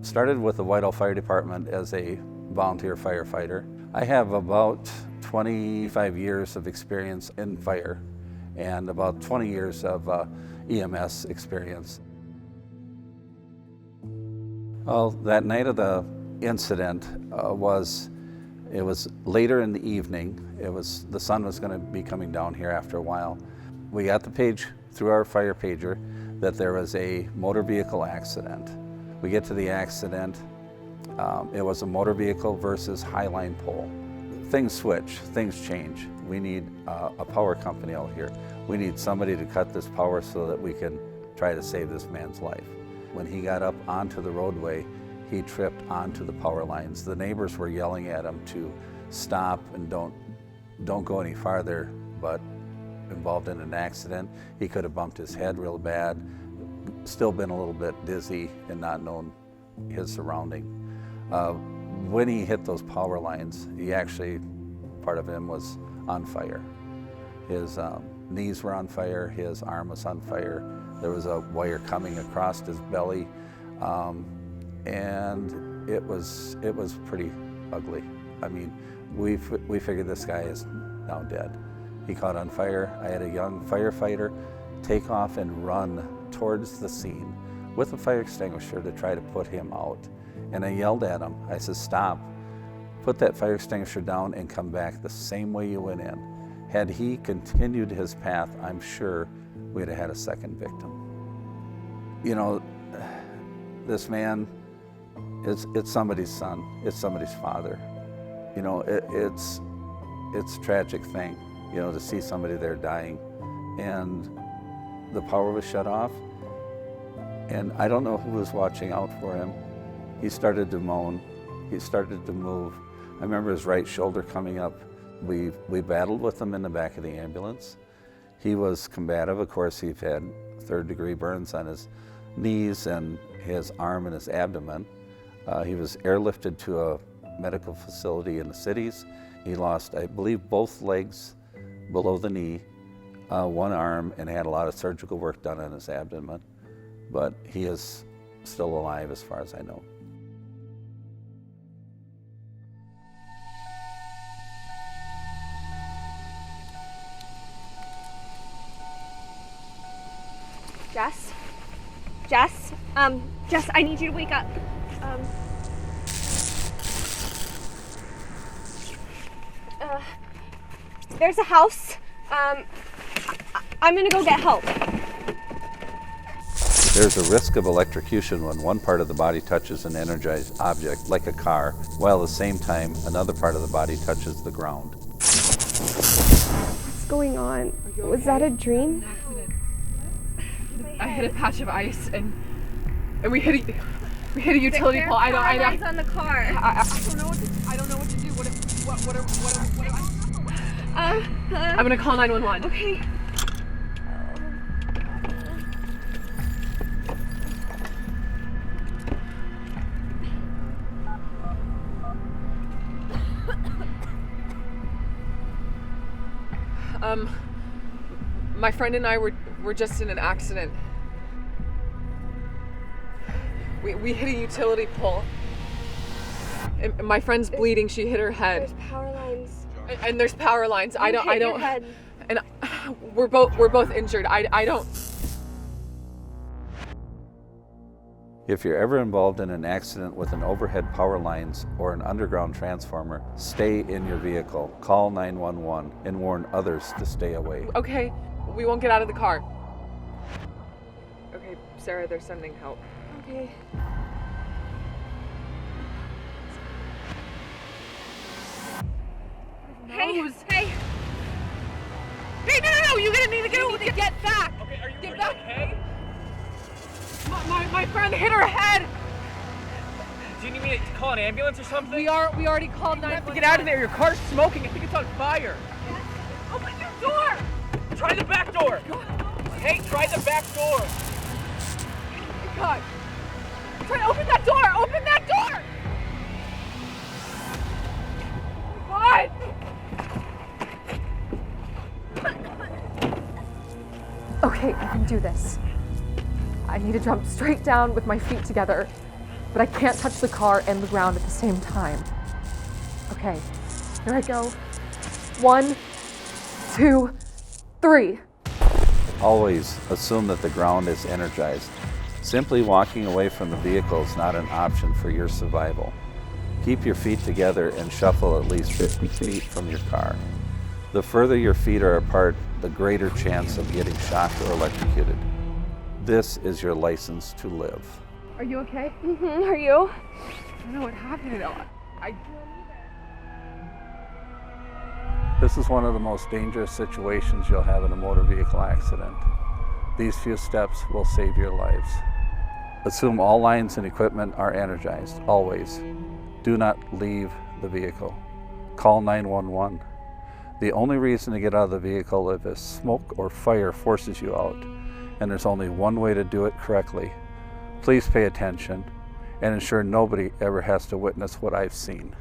Started with the Whitehall Fire Department as a volunteer firefighter. I have about 25 years of experience in fire and about 20 years of EMS experience. Well, that night of the incident was later in the evening. The sun was going to be coming down here after a while. We got the page through our fire pager that there was a motor vehicle accident. We get to the accident. It was a motor vehicle versus highline pole. Things switch, things change. We need a power company out here. We need somebody to cut this power so that we can try to save this man's life. When he got up onto the roadway, he tripped onto the power lines. The neighbors were yelling at him to stop and don't go any farther, but involved in an accident. He could have bumped his head real bad, still been a little bit dizzy and not known his surrounding. When he hit those power lines, part of him was on fire. His knees were on fire, his arm was on fire. There was a wire coming across his belly, and it was pretty ugly. I mean, we figured this guy is now dead. He caught on fire. I had a young firefighter take off and run towards the scene with a fire extinguisher to try to put him out. And I yelled at him. I said, "Stop, put that fire extinguisher down and come back the same way you went in." Had he continued his path, I'm sure we'd have had a second victim. You know, this man, it's somebody's son, it's somebody's father. You know, it's a tragic thing, you know, to see somebody there dying. And the power was shut off, and I don't know who was watching out for him. He started to moan, he started to move. I remember his right shoulder coming up. We battled with him in the back of the ambulance. He was combative. Of course, he had third-degree burns on his knees and his arm and his abdomen. He was airlifted to a medical facility in the cities. He lost, I believe, both legs below the knee, one arm, and had a lot of surgical work done on his abdomen. But he is still alive as far as I know. Jess, I need you to wake up. There's a house. I'm gonna go get help. There's a risk of electrocution when one part of the body touches an energized object, like a car, while at the same time another part of the body touches the ground. What's going on? Was that a dream? I hit a patch of ice and we hit a utility pole. I don't on the car. I don't know what to do. I'm gonna call 911. Okay. My friend and I were just in an accident. We hit a utility pole. And my friend's bleeding. She hit her head. There's power lines. And there's power lines. I don't. Your head. And we're both injured. I don't. If you're ever involved in an accident with an overhead power lines or an underground transformer, stay in your vehicle. Call 911 and warn others to stay away. Okay, we won't get out of the car. Okay, Sarah, they're sending help. Okay. Hey! Hey, no! You're gonna need to get back! Okay, are you back. okay? My friend hit her head! Do you need me to call an ambulance or something? We already called 911. You have to get out of there. Your car's smoking. I think it's on fire. Open your door! Try the back door. Hey, try the back door. Oh my God. Try to open that door! Open that door! Oh my God! Okay, I can do this. I need to jump straight down with my feet together. but I can't touch the car and the ground at the same time. Okay, here I go. 1, 2, 3. Always assume that the ground is energized. Simply walking away from the vehicle is not an option for your survival. Keep your feet together and shuffle at least 50 feet from your car. The further your feet are apart, the greater chance of getting shocked or electrocuted. This is your license to live. Are you okay? Are you? I don't know what happened. This is one of the most dangerous situations you'll have in a motor vehicle accident. These few steps will save your lives. Assume all lines and equipment are energized, always. Do not leave the vehicle. Call 911. The only reason to get out of the vehicle is if smoke or fire forces you out, and there's only one way to do it correctly. Please pay attention and ensure nobody ever has to witness what I've seen.